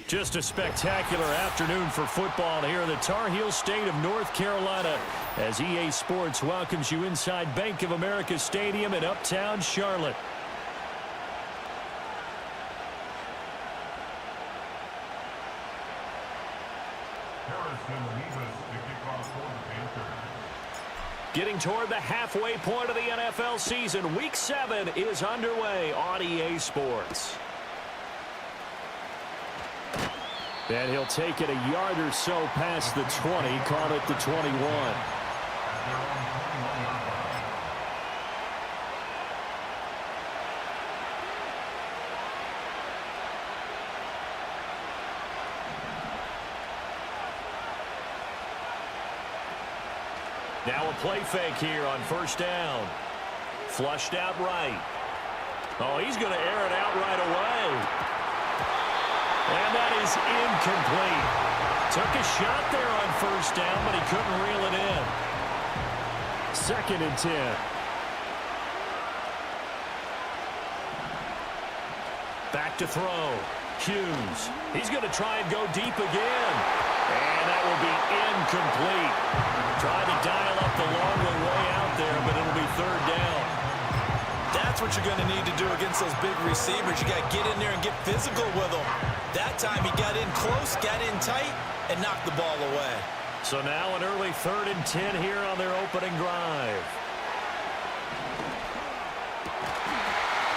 Just a spectacular afternoon for football here in the Tar Heel state of North Carolina as EA Sports welcomes you inside Bank of America Stadium in Uptown Charlotte. Getting toward the halfway point of the NFL season, Week 7 is underway on EA Sports. And he'll take it a yard or so past the 20, call it the 21. Now a play fake here on first down. Flushed out right. Oh, he's going to air it out right away. And that is incomplete. Took a shot there on first down, but he couldn't reel it in. 2nd and 10. Back to throw. Hughes. He's going to try and go deep again. And that will be incomplete. Trying to dial up the long way out there, but it'll be 3rd down. That's what you're going to need to do against those big receivers. You got to get in there and get physical with them. That time he got in close, got in tight, and knocked the ball away. So now an early 3rd and 10 here on their opening drive.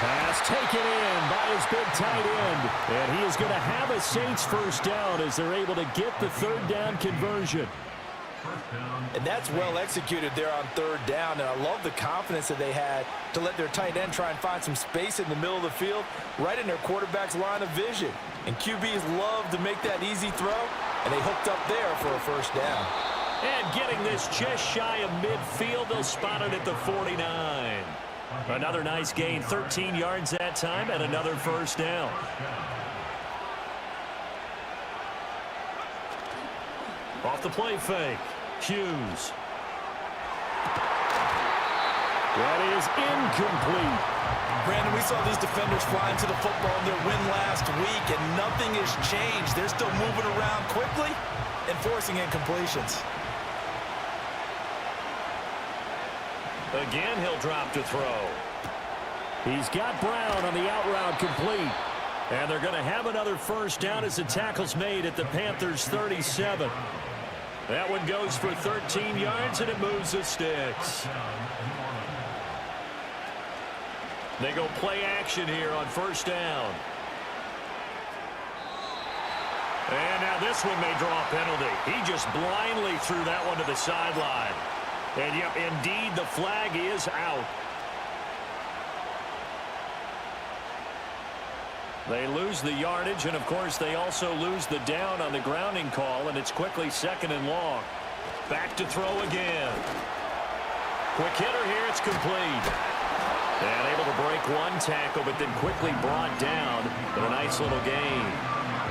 Pass taken in by his big tight end. And he is going to have a Saints first down as they're able to get the 3rd down conversion. And that's well executed there on 3rd down. And I love the confidence that they had to let their tight end try and find some space in the middle of the field, right in their quarterback's line of vision. And QBs love to make that easy throw, and they hooked up there for a first down. And getting this just shy of midfield, they'll spot it at the 49. Another nice gain, 13 yards that time, and another first down. Off the play fake, Hughes. That is incomplete. Brandon, we saw these defenders fly into the football in their win last week, and nothing has changed. They're still moving around quickly and forcing incompletions. Again, he'll drop to throw. He's got Brown on the out route complete. And they're going to have another first down as the tackle's made at the Panthers' 37. That one goes for 13 yards, and it moves the sticks. They go play action here on first down. And now this one may draw a penalty. He just blindly threw that one to the sideline. And, yep, indeed, the flag is out. They lose the yardage, and, of course, they also lose the down on the grounding call, and it's quickly 2nd and long. Back to throw again. Quick hitter here. It's complete. And able to break one tackle, but then quickly brought down in a nice little gain.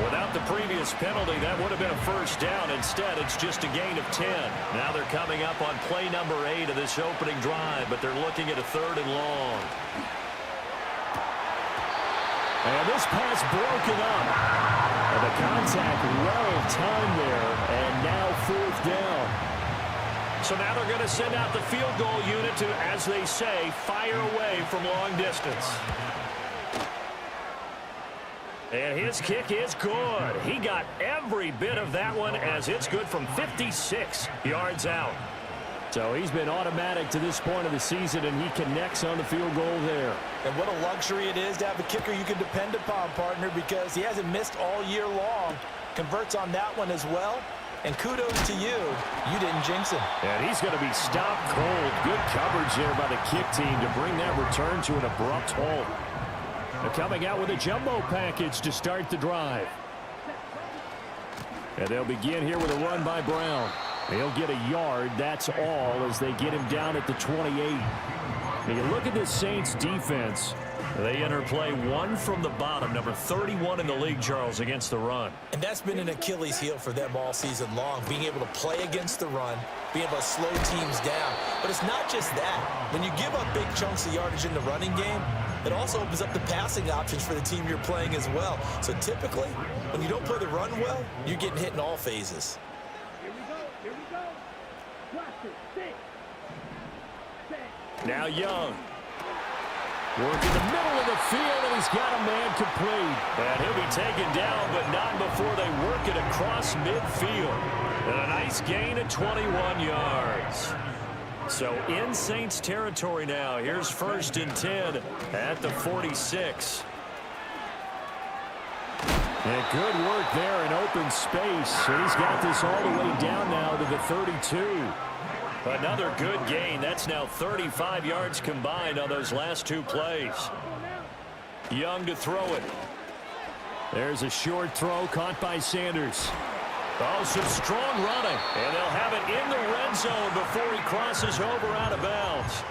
Without the previous penalty, that would have been a first down. Instead, it's just a gain of 10. Now they're coming up on play number 8 of this opening drive, but they're looking at a 3rd and long. And this pass broken up. And the contact well timed there, and now 4th down. So now they're going to send out the field goal unit to, as they say, fire away from long distance. And his kick is good. He got every bit of that one as it's good from 56 yards out. So he's been automatic to this point of the season, and he connects on the field goal there. And what a luxury it is to have a kicker you can depend upon, partner, because he hasn't missed all year long. Converts on that one as well. And kudos to you. You didn't jinx him. And he's going to be stopped cold. Good coverage there by the kick team to bring that return to an abrupt halt. They're coming out with a jumbo package to start the drive. And they'll begin here with a run by Brown. He'll get a yard, that's all, as they get him down at the 28. Now you look at this Saints defense. They enter play one from the bottom, number 31 in the league, Charles, against the run. And that's been an Achilles heel for them all season long, being able to play against the run, being able to slow teams down. But it's not just that. When you give up big chunks of yardage in the running game, it also opens up the passing options for the team you're playing as well. So typically, when you don't play the run well, you're getting hit in all phases. Now Young. Work in the middle of the field, and he's got a man complete. And he'll be taken down, but not before they work it across midfield. And a nice gain of 21 yards. So in Saints territory now. Here's 1st and 10 at the 46. And good work there in open space. And he's got this all the way down now to the 32. Another good gain. That's now 35 yards combined on those last 2 plays. Young to throw it. There's a short throw caught by Sanders. Oh, some strong running. And they'll have it in the red zone before he crosses over out of bounds.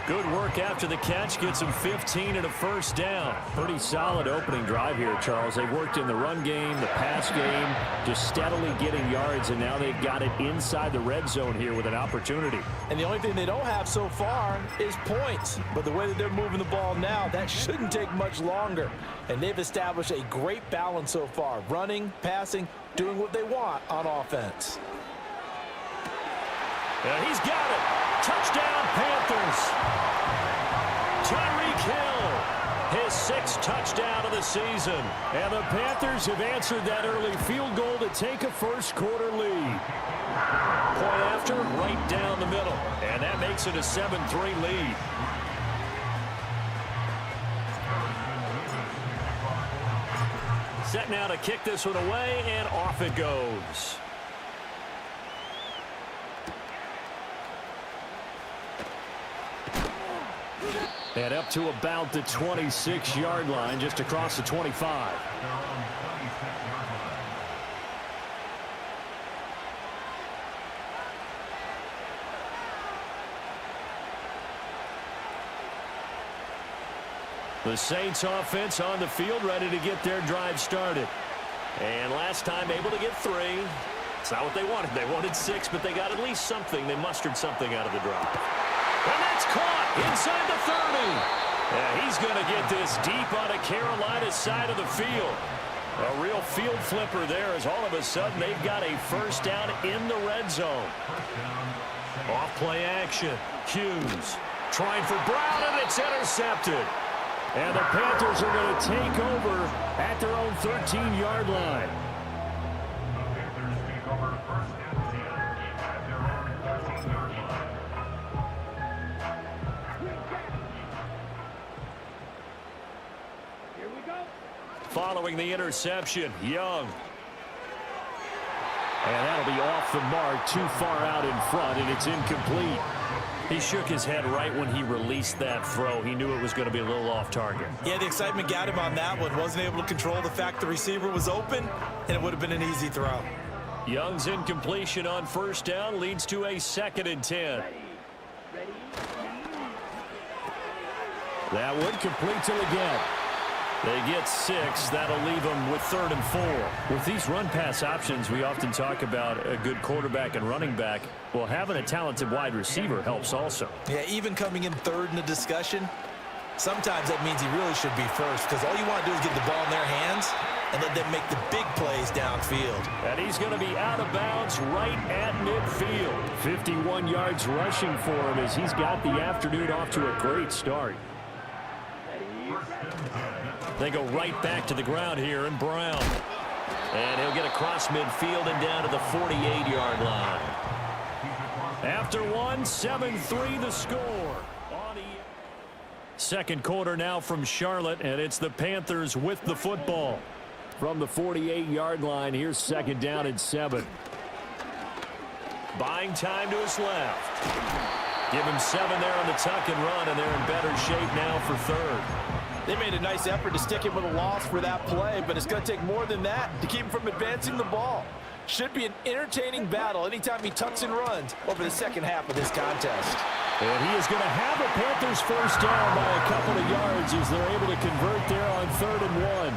Good work after the catch. Gets him 15 and a 1st down. Pretty solid opening drive here, Charles. They've worked in the run game, the pass game, just steadily getting yards, and now they've got it inside the red zone here with an opportunity. And the only thing they don't have so far is points. But the way that they're moving the ball now, that shouldn't take much longer. And they've established a great balance so far. Running, passing, doing what they want on offense. And he's got it. Touchdown, Panthers. Tyreek Hill, his 6th touchdown of the season. And the Panthers have answered that early field goal to take a first-quarter lead. Point after, right down the middle. And that makes it a 7-3 lead. Set now to kick this one away, and off it goes. And up to about the 26-yard line, just across the 25. The Saints offense on the field, ready to get their drive started. And last time able to get 3. It's not what they wanted. They wanted 6, but they got at least something. They mustered something out of the drive. And that's caught inside the 30. Yeah, he's going to get this deep on a Carolina side of the field. A real field flipper there as all of a sudden they've got a 1st down in the red zone. Off play action. Hughes trying for Brown, and it's intercepted. And the Panthers are going to take over at their own 13-yard line. Following the interception, Young. And that'll be off the mark, too far out in front, and it's incomplete. He shook his head right when he released that throw. He knew it was going to be a little off target. Yeah, the excitement got him on that one. Wasn't able to control the fact the receiver was open, and it would have been an easy throw. Young's incompletion on 1st down leads to a 2nd and 10. That one complete to Leggett. They get 6. That'll leave them with 3rd and 4. With these run-pass options, we often talk about a good quarterback and running back. Well, having a talented wide receiver helps also. Yeah, even coming in 3rd in the discussion, sometimes that means he really should be 1st, because all you want to do is get the ball in their hands and let them make the big plays downfield. And he's going to be out of bounds right at midfield. 51 yards rushing for him as he's got the afternoon off to a great start. They go right back to the ground here, and Brown. And he'll get across midfield and down to the 48-yard line. After one, 7-3 the score. Second quarter now from Charlotte, and it's the Panthers with the football. From the 48-yard line, here's 2nd down and 7. Buying time to his left. Give him 7 there on the tuck and run, and they're in better shape now for 3rd. They made a nice effort to stick him with a loss for that play, but it's going to take more than that to keep him from advancing the ball. Should be an entertaining battle anytime he tucks and runs over the second half of this contest. And he is going to have the Panthers 1st down by a couple of yards as they're able to convert there on 3rd and 1.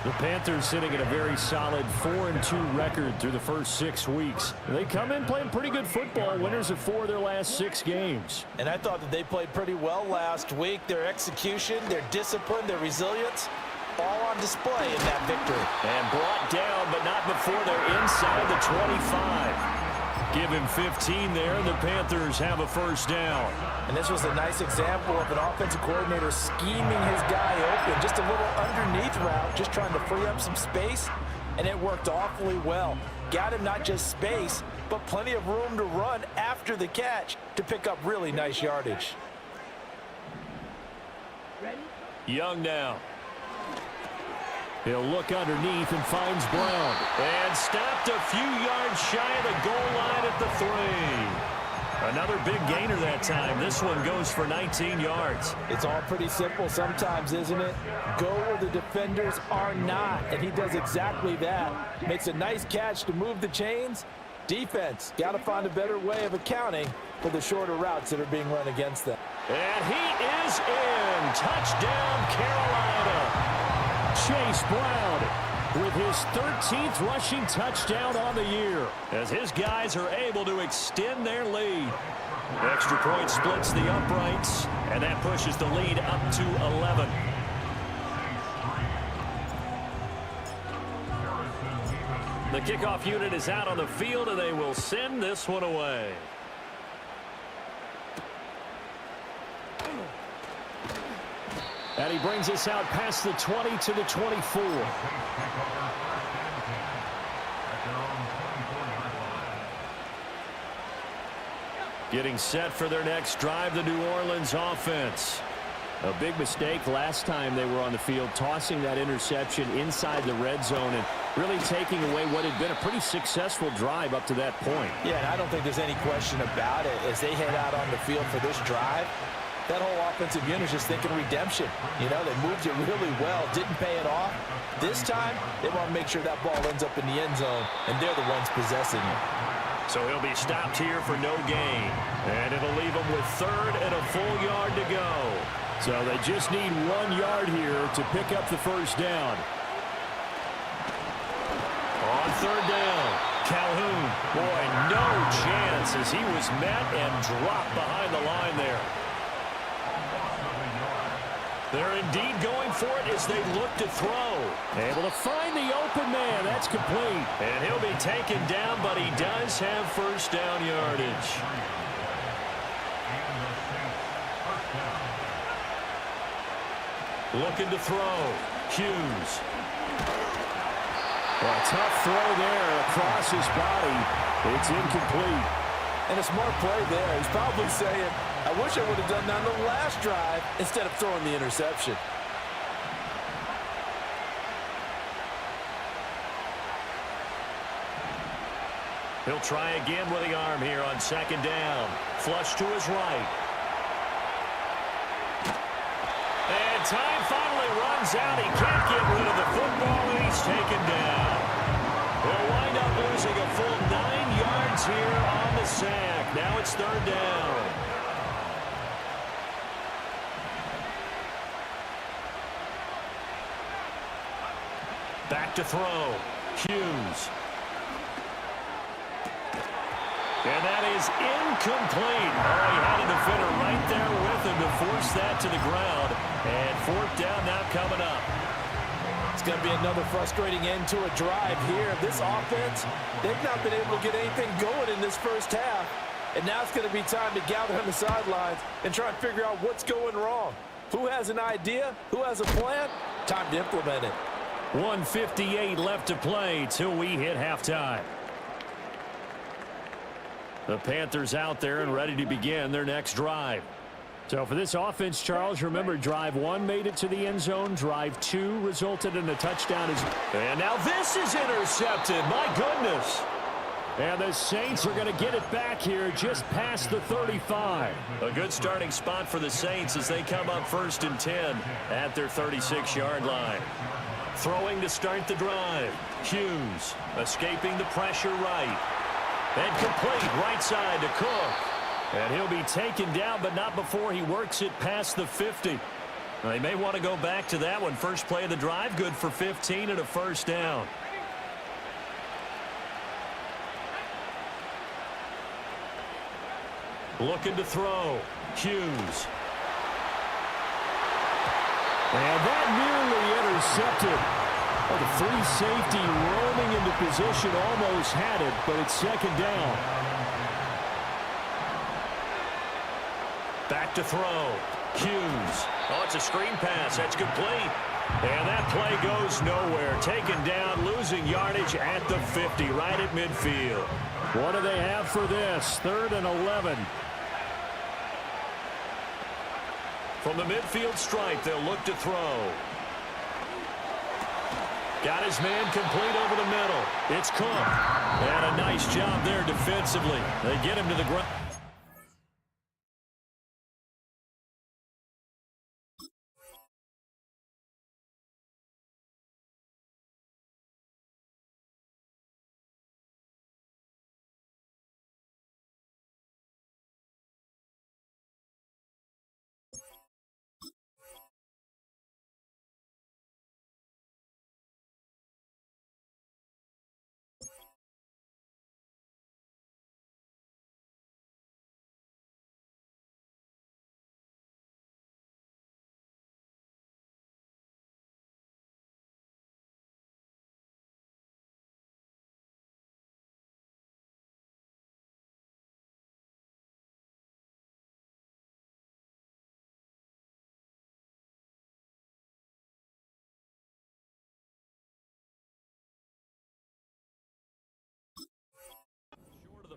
The Panthers sitting at a very solid 4-2 record through the first 6 weeks. They come in playing pretty good football, winners of 4 of their last 6 games. And I thought that they played pretty well last week. Their execution, their discipline, their resilience, all on display in that victory. And brought down, but not before they're inside the 25. Give him 15 there, and the Panthers have a first down. And this was a nice example of an offensive coordinator scheming his guy open. Just a little underneath route, just trying to free up some space, and it worked awfully well. Got him not just space, but plenty of room to run after the catch to pick up really nice yardage. Young now. He'll look underneath and finds Brown. And stopped a few yards shy of the goal line at the 3. Another big gainer that time. This one goes for 19 yards. It's all pretty simple sometimes, isn't it? Go where the defenders are not, and he does exactly that. Makes a nice catch to move the chains. Defense, got to find a better way of accounting for the shorter routes that are being run against them. And he is in. Touchdown, Carolina. Chase Brown with his 13th rushing touchdown on the year as his guys are able to extend their lead. Extra point splits the uprights, and that pushes the lead up to 11. The kickoff unit is out on the field, and they will send this one away. And he brings us out past the 20 to the 24. Getting set for their next drive, the New Orleans offense. A big mistake last time they were on the field, tossing that interception inside the red zone and really taking away what had been a pretty successful drive up to that point. Yeah, and I don't think there's any question about it. As they head out on the field for this drive, that whole offensive unit is just thinking redemption. You know, they moved it really well, didn't pay it off. This time, they want to make sure that ball ends up in the end zone, and they're the ones possessing it. So he'll be stopped here for no gain. And it'll leave him with 3rd and a full yard to go. So they just need 1 yard here to pick up the first down. On 3rd down, Calhoun. Boy, no chance as he was met and dropped behind the line there. They're indeed going for it as they look to throw. Able to find the open man. That's complete. And he'll be taken down, but he does have first down yardage. Looking to throw. Hughes. Well, a tough throw there across his body. It's incomplete. And a smart play there. He's probably saying, I wish I would have done that on the last drive instead of throwing the interception. He'll try again with the arm here on 2nd down. Flush to his right. And time finally runs out. He can't get rid of the football, and he's taken down. They'll wind up losing a full 9 yards here on the sack. Now it's 3rd down. Back to throw. Hughes. And that is incomplete. Oh, he had a defender right there with him to force that to the ground. And 4th down now coming up. It's going to be another frustrating end to a drive here. This offense, they've not been able to get anything going in this first half. And now it's going to be time to gather on the sidelines and try and figure out what's going wrong. Who has an idea? Who has a plan? Time to implement it. 1:58 left to play till we hit halftime. The Panthers out there and ready to begin their next drive. So for this offense, Charles, remember drive 1 made it to the end zone. Drive 2 resulted in a touchdown. And now this is intercepted. My goodness. And the Saints are going to get it back here just past the 35. A good starting spot for the Saints as they come up 1st and 10 at their 36-yard line. Throwing to start the drive. Hughes escaping the pressure right. And complete right side to Cook. And he'll be taken down, but not before he works it past the 50. They may want to go back to that one. First play of the drive, good for 15 and a first down. Looking to throw. Hughes. And that nearly intercepted. Oh, the free safety roaming into position almost had it, but it's second down. Back to throw. Hughes. Oh, it's a screen pass. That's complete. And that play goes nowhere. Taken down, losing yardage at the 50, right at midfield. What do they have for this? 3rd and 11. From the midfield stripe, they'll look to throw. Got his man complete over the middle. It's Cook. And a nice job there defensively. They get him to the ground.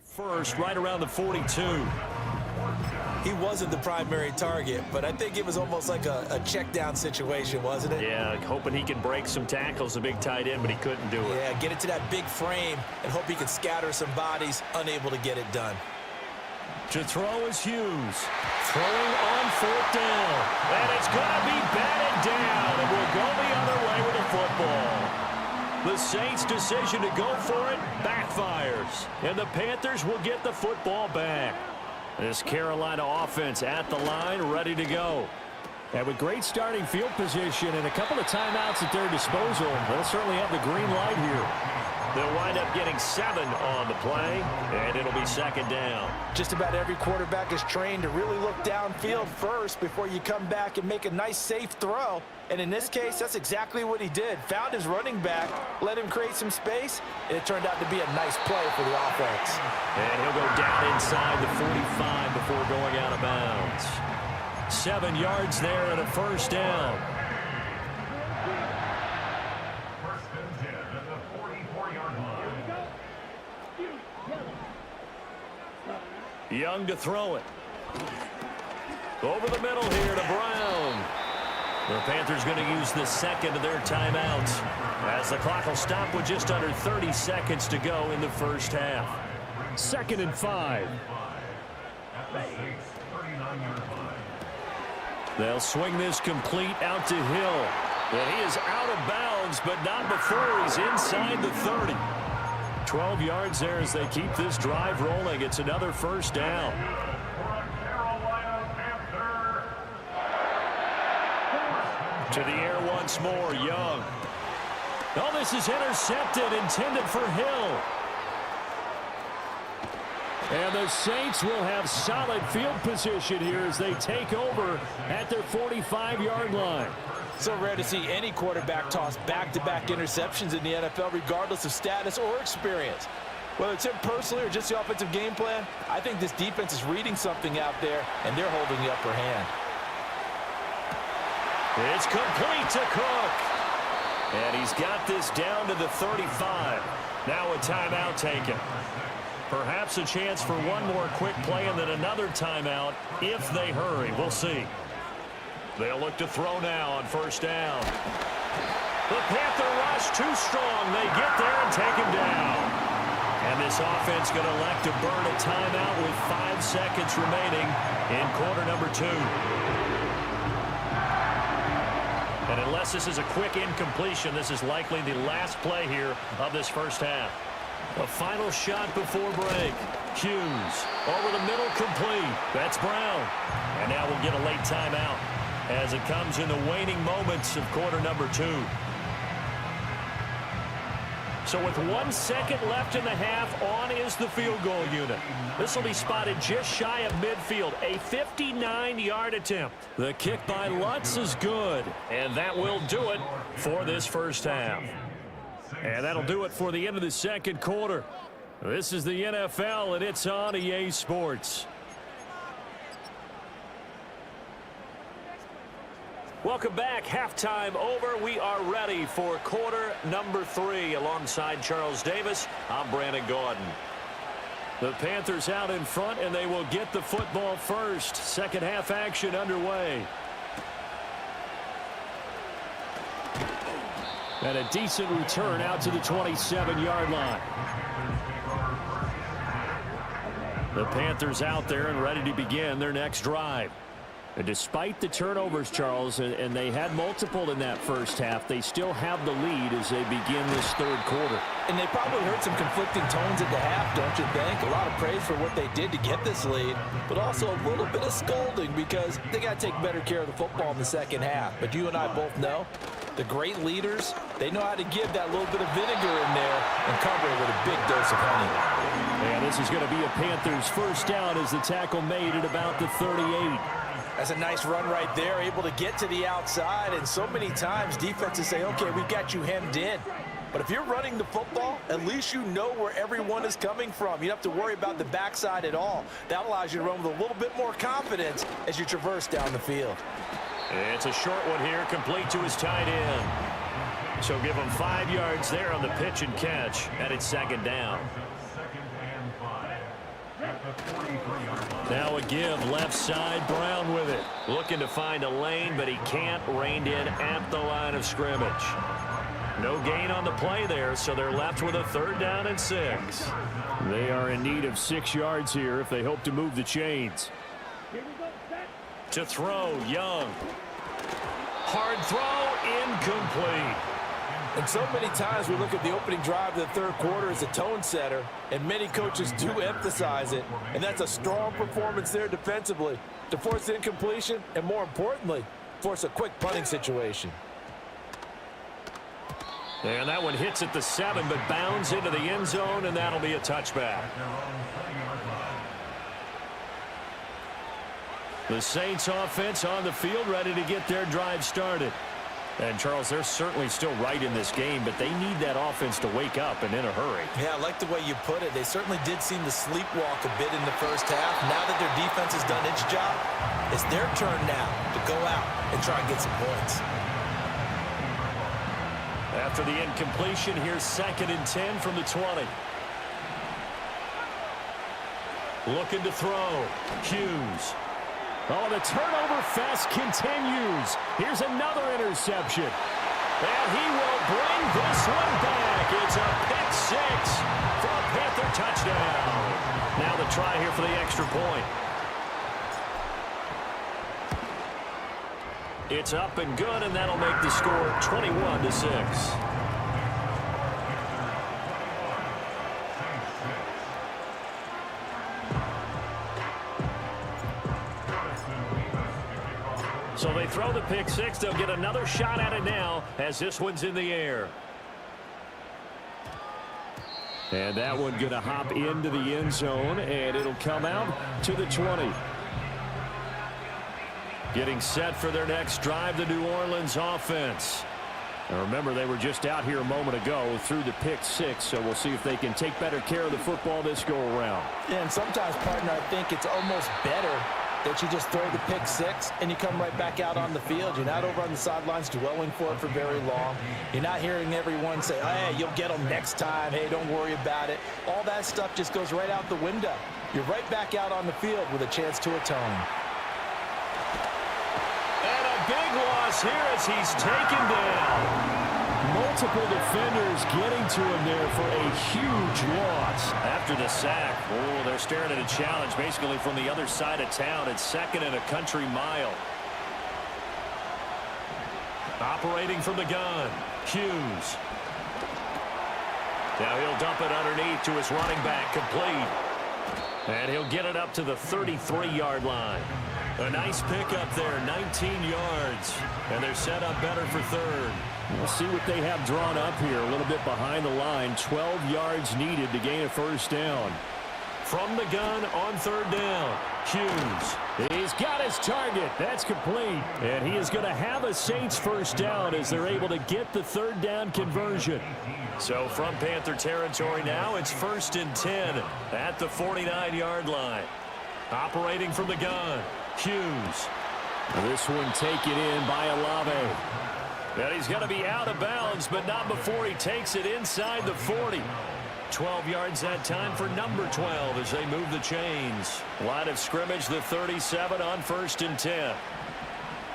First, right around the 42. He wasn't the primary target, but I think it was almost like a check down situation, wasn't it? Yeah, hoping he can break some tackles, a big tight end, but he couldn't do it. Yeah, get it to that big frame and hope he can scatter some bodies, unable to get it done. To throw is Hughes. Throwing on 4th down. And it's going to be batted down, and we'll go the other way with the football. The Saints' decision to go for it backfires, and the Panthers will get the football back. This Carolina offense at the line, ready to go. And with great starting field position and a couple of timeouts at their disposal, they'll certainly have the green light here. They'll wind up getting 7 on the play, and it'll be second down. Just about every quarterback is trained to really look downfield first before you come back and make a nice, safe throw. And in this case, that's exactly what he did. Found his running back, let him create some space, and it turned out to be a nice play for the offense. And he'll go down inside the 45 before going out of bounds. 7 yards there and a first down. Young to throw it. Over the middle here to Brown. The Panthers going to use the second of their timeouts as the clock will stop with just under 30 seconds to go in the first half. 2nd and 5. They'll swing this complete out to Hill. And he is out of bounds, but not before he's inside the 30. 12 yards there as they keep this drive rolling. It's another first down. To the air once more, Young. Oh, this is intercepted, intended for Hill. And the Saints will have solid field position here as they take over at their 45-yard line. So rare to see any quarterback toss back-to-back interceptions in the NFL, regardless of status or experience. Whether it's him personally or just the offensive game plan, I think this defense is reading something out there, and they're holding the upper hand. It's complete to Cook. And he's got this down to the 35. Now a timeout taken. Perhaps a chance for one more quick play and then another timeout if they hurry. We'll see. They'll look to throw now on first down. The Panther rush too strong. They get there and take him down. And this offense going to elect to burn a timeout with 5 seconds remaining in quarter number 2. And unless this is a quick incompletion, this is likely the last play here of this first half. A final shot before break. Hughes over the middle, complete. That's Brown. And now we'll get a late timeout. as it comes in the waning moments of quarter number 2. So with 1 second left in the half, on is the field goal unit. This will be spotted just shy of midfield, a 59-yard attempt. The kick by Lutz is good, and that will do it for this first half. And that'll do it for the end of the second quarter. This is the NFL, and it's on EA Sports. Welcome back. Halftime over. We are ready for quarter number 3. Alongside Charles Davis, I'm Brandon Gaudin. The Panthers out in front, and they will get the football first. Second half action underway. And a decent return out to the 27-yard line. The Panthers out there and ready to begin their next drive. And despite the turnovers, Charles, and they had multiple in that first half, they still have the lead as they begin this third quarter. And they probably heard some conflicting tones at the half, don't you think? A lot of praise for what they did to get this lead, but also a little bit of scolding because they got to take better care of the football in the second half. But you and I both know the great leaders, they know how to give that little bit of vinegar in there and cover it with a big dose of honey. And this is going to be a Panthers first down as the tackle made at about the 38. That's a nice run right there, able to get to the outside. And so many times defenses say, okay, we got you hemmed in. But if you're running the football, at least you know where everyone is coming from. You don't have to worry about the backside at all. That allows you to run with a little bit more confidence as you traverse down the field. It's a short one here, complete to his tight end. So give him 5 yards there on the pitch and catch, and it's second down. Now a give, left side, Brown with it. Looking to find a lane, but he can't. Reined in at the line of scrimmage. No gain on the play there, so they're left with a third down and 6. They are in need of 6 yards here if they hope to move the chains. To throw, Young. Hard throw, incomplete. And so many times we look at the opening drive of the third quarter as a tone setter, and many coaches do emphasize it, and that's a strong performance there defensively to force incompletion and, more importantly, force a quick punting situation. And that one hits at the 7, but bounds into the end zone, and that'll be a touchback. The Saints offense on the field, ready to get their drive started. And, Charles, they're certainly still right in this game, but they need that offense to wake up and in a hurry. Yeah, I like the way you put it. They certainly did seem to sleepwalk a bit in the first half. Now that their defense has done its job, it's their turn now to go out and try and get some points. After the incompletion, here's 2nd and 10 from the 20. Looking to throw. Hughes. Oh, the turnover fest continues. Here's another interception. And he will bring this one back. It's a pick 6 for a Panther touchdown. Now the try here for the extra point. It's up and good, and that'll make the score 21-6. So they throw the pick 6. They'll get another shot at it now as this one's in the air. And that one going to hop into the end zone, and it'll come out to the 20. Getting set for their next drive, the New Orleans offense. And remember, they were just out here a moment ago through the pick 6, so we'll see if they can take better care of the football this go-around. Yeah, and sometimes, partner, I think it's almost better that you just throw the pick 6 and you come right back out on the field. You're not over on the sidelines dwelling for it for very long. You're not hearing everyone say, hey, you'll get them next time. Hey, don't worry about it. All that stuff just goes right out the window. You're right back out on the field with a chance to atone. And a big loss here as he's taken down. Multiple defenders getting to him there for a huge loss. After the sack, they're staring at a challenge basically from the other side of town. It's 2nd and a country mile. Operating from the gun, Hughes. Now he'll dump it underneath to his running back, complete. And he'll get it up to the 33-yard line. A nice pickup there, 19 yards. And they're set up better for third. We'll see what they have drawn up here. A little bit behind the line. 12 yards needed to gain a first down. From the gun on third down, Hughes. He's got his target. That's complete. And he is going to have a Saints first down as they're able to get the third down conversion. So from Panther territory now, it's 1st and 10 at the 49-yard line. Operating from the gun, Hughes. This one taken in by Olave. And he's going to be out of bounds, but not before he takes it inside the 40. 12 yards that time for number 12 as they move the chains. Line of scrimmage, the 37 on 1st and 10.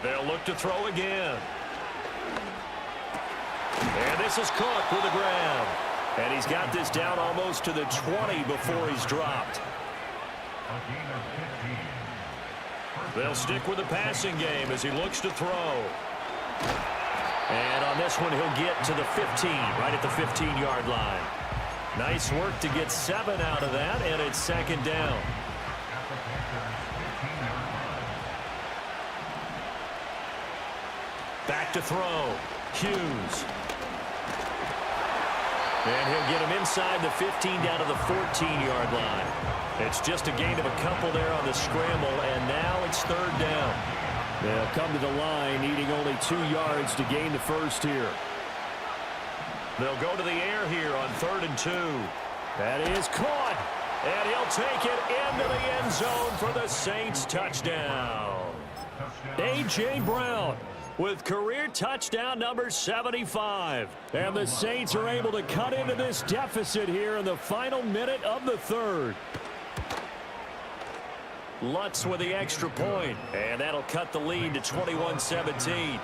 They'll look to throw again. And this is Cook with the grab. And he's got this down almost to the 20 before he's dropped. They'll stick with the passing game as he looks to throw. And on this one, he'll get to the 15, right at the 15-yard line. Nice work to get 7 out of that, and it's 2nd down. Back to throw. Hughes. And he'll get him inside the 15 down to the 14-yard line. It's just a gain of a couple there on the scramble, and now it's 3rd down. They'll come to the line needing only 2 yards to gain the first here. They'll go to the air here on 3rd and 2. That is caught. And he'll take it into the end zone for the Saints touchdown. A.J. Brown with career touchdown number 75. And the Saints are able to cut into this deficit here in the final minute of the 3rd. Lutz with the extra point, and that'll cut the lead to 21-17.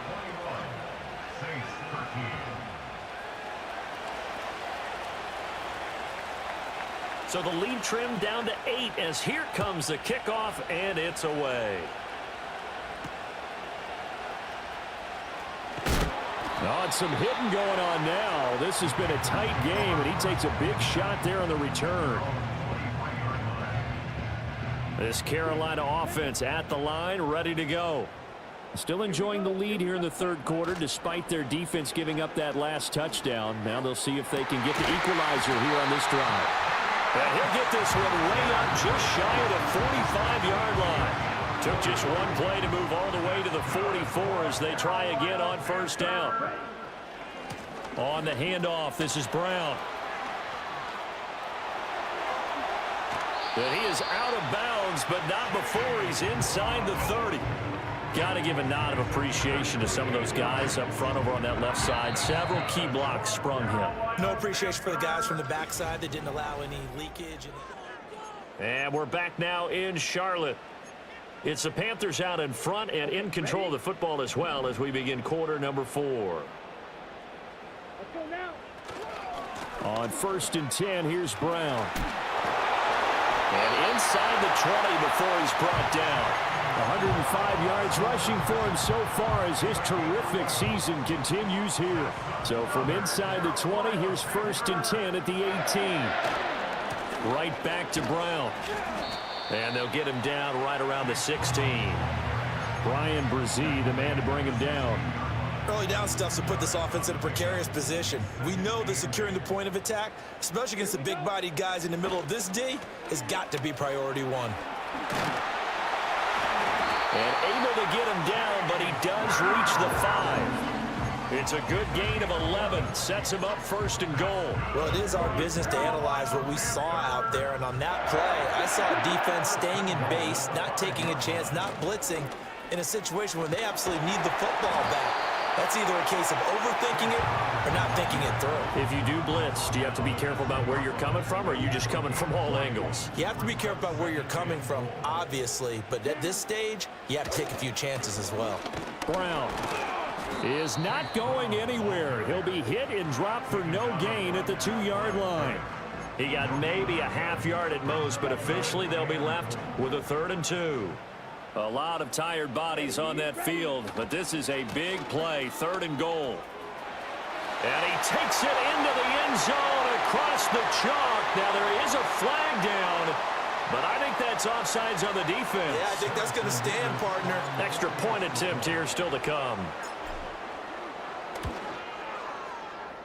So the lead trimmed down to 8 as here comes the kickoff, and it's away. Oh, it's some hitting going on now. This has been a tight game, and he takes a big shot there on the return. This Carolina offense at the line, ready to go. Still enjoying the lead here in the 3rd quarter, despite their defense giving up that last touchdown. Now they'll see if they can get the equalizer here on this drive. And he'll get this one way up just shy of the 45-yard line. Took just one play to move all the way to the 44 as they try again on 1st down. On the handoff, this is Brown. But he is out of bounds, but not before he's inside the 30. Got to give a nod of appreciation to some of those guys up front over on that left side. Several key blocks sprung him. No appreciation for the guys from the backside that didn't allow any leakage. And we're back now in Charlotte. It's the Panthers out in front and in control of the football as well as we begin quarter number 4. On 1st and 10, here's Brown. And inside the 20 before he's brought down. 105 yards rushing for him so far as his terrific season continues here. So from inside the 20, here's 1st and 10 at the 18. Right back to Brown. And they'll get him down right around the 16. Bryan Bresee, the man to bring him down. Early down stuff to put this offense in a precarious position. We know that securing the point of attack, especially against the big-bodied guys in the middle of this D, has got to be priority 1. And able to get him down, but he does reach the 5. It's a good gain of 11. Sets him up 1st and goal. Well, it is our business to analyze what we saw out there. And on that play, I saw defense staying in base, not taking a chance, not blitzing in a situation where they absolutely need the football back. That's either a case of overthinking it or not thinking it through. If you do blitz, do you have to be careful about where you're coming from, or are you just coming from all angles? You have to be careful about where you're coming from, obviously. But at this stage, you have to take a few chances as well. Brown is not going anywhere. He'll be hit and dropped for no gain at the 2-yard line. He got maybe a half yard at most, but officially they'll be left with a 3rd and 2. A lot of tired bodies on that field, but this is a big play, 3rd and goal. And he takes it into the end zone across the chalk. Now there is a flag down, But I think that's offsides on the defense. Yeah, I think that's going to stand, partner. Extra point attempt here still to come.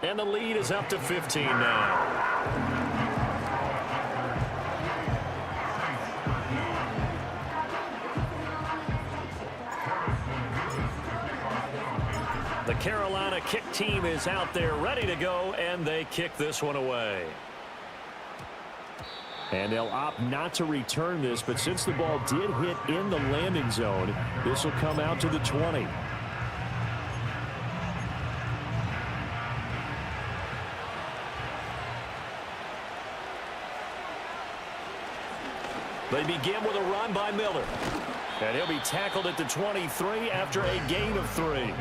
And the lead is up to 15 now. The Carolina kick team is out there ready to go, and they kick this one away. And they'll opt not to return this, but since the ball did hit in the landing zone, this will come out to the 20. They begin with a run by Miller. And he'll be tackled at the 23 after a gain of 3.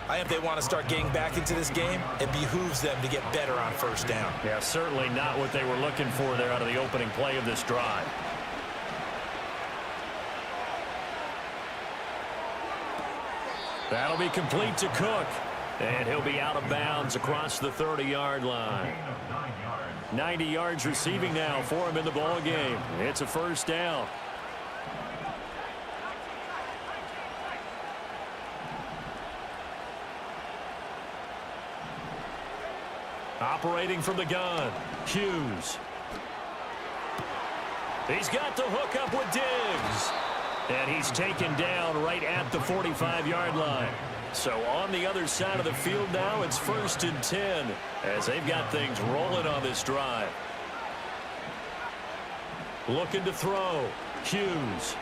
I think if they want to start getting back into this game, it behooves them to get better on first down. Yeah, certainly not what they were looking for there out of the opening play of this drive. That'll be complete to Cook. And he'll be out of bounds across the 30-yard line. 90 yards receiving now for him in the ball game. It's a first down. Operating from the gun, Hughes. He's got the hook up with Diggs. And he's taken down right at the 45-yard line. So on the other side of the field now, it's 1st and 10 as they've got things rolling on this drive. Looking to throw, Hughes.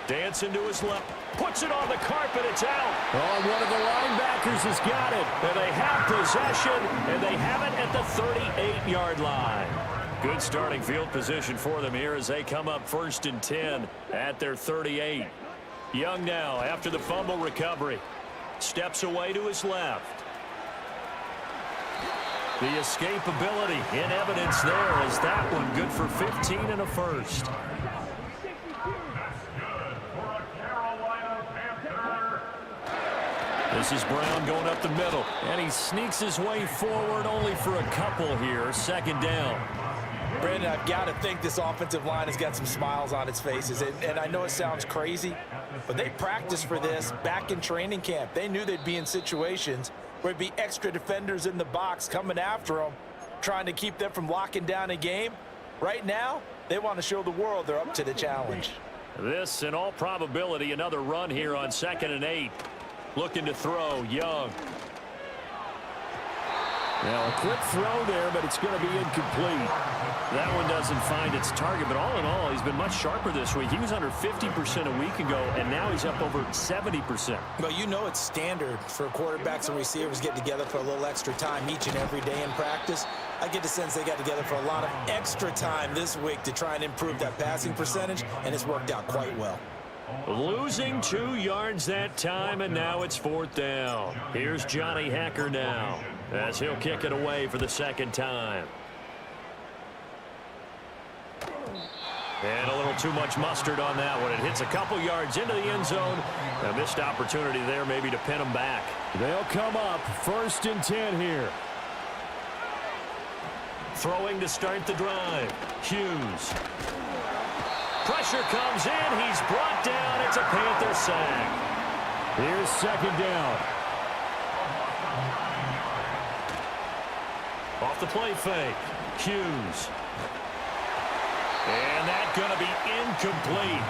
Dancing to his left. Puts it on the carpet. It's out. Oh, one of the linebackers has got it. And they have possession, and they have it at the 38-yard line. Good starting field position for them here as they come up 1st and 10 at their 38. Young now after the fumble recovery. Steps away to his left. The escapability in evidence there as that one good for 15 and a first. This is Brown going up the middle, and he sneaks his way forward only for a couple here. 2nd down. Brandon, I've got to think this offensive line has got some smiles on its faces. And I know it sounds crazy, but they practiced for this back in training camp. They knew they'd be in situations where there'd be extra defenders in the box coming after them, trying to keep them from locking down a game. Right now, they want to show the world they're up to the challenge. This, in all probability, another run here on 2nd and 8. Looking to throw, Young. Now, a quick throw there, but it's going to be incomplete. That one doesn't find its target, but all in all, he's been much sharper this week. He was under 50% a week ago, and now he's up over 70%. But you know it's standard for quarterbacks and receivers get together for a little extra time each and every day in practice. I get the sense they got together for a lot of extra time this week to try and improve that passing percentage, and it's worked out quite well. Losing 2 yards that time, and now it's 4th down. Here's Johnny Hekker now as he'll kick it away for the 2nd time. And a little too much mustard on that one. It hits a couple yards into the end zone. A missed opportunity there maybe to pin them back. They'll come up 1st and 10 here. Throwing to start the drive. Hughes. Pressure comes in. He's brought down. It's a Panther sack. Here's 2nd down. Off the play fake. Hughes. And that's going to be incomplete.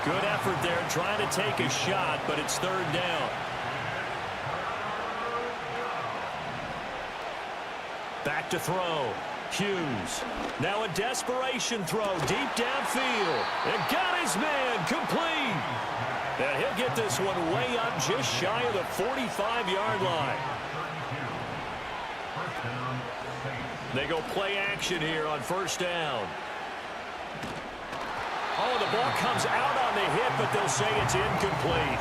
Good effort there trying to take a shot, but it's 3rd down. Back to throw. Hughes. Now a desperation throw deep downfield. And got his man complete. And he'll get this one way up just shy of the 45-yard line. They go play action here on 1st down. Oh, the ball comes out on the hit, but they'll say it's incomplete.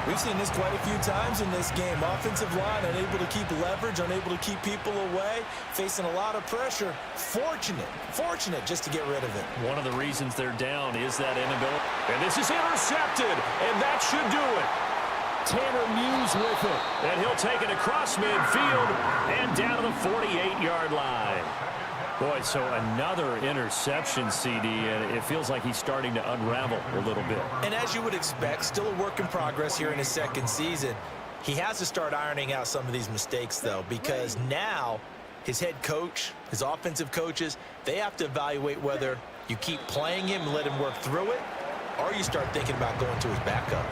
We've seen this quite a few times in this game. Offensive line unable to keep leverage, unable to keep people away, facing a lot of pressure. Fortunate just to get rid of it. One of the reasons they're down is that inability. And this is intercepted, and that should do it. Tanner Muse with it. And he'll take it across midfield and down to the 48-yard line. Boy, so another interception, CD, and it feels like he's starting to unravel a little bit. And as you would expect, still a work in progress here in his second season. He has to start ironing out some of these mistakes, though, because now his head coach, his offensive coaches, they have to evaluate whether you keep playing him and let him work through it, or you start thinking about going to his backup.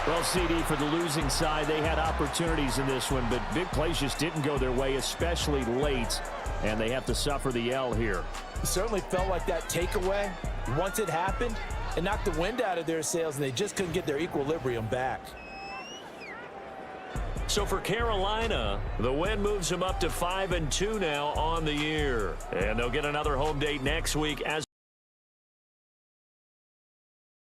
Well, CD, for the losing side, they had opportunities in this one, but big plays just didn't go their way, especially late, and they have to suffer the L here. It certainly felt like that takeaway, once it happened, it knocked the wind out of their sails, and they just couldn't get their equilibrium back. So for Carolina, the win moves them up to 5-2 now on the year. And they'll get another home date next week as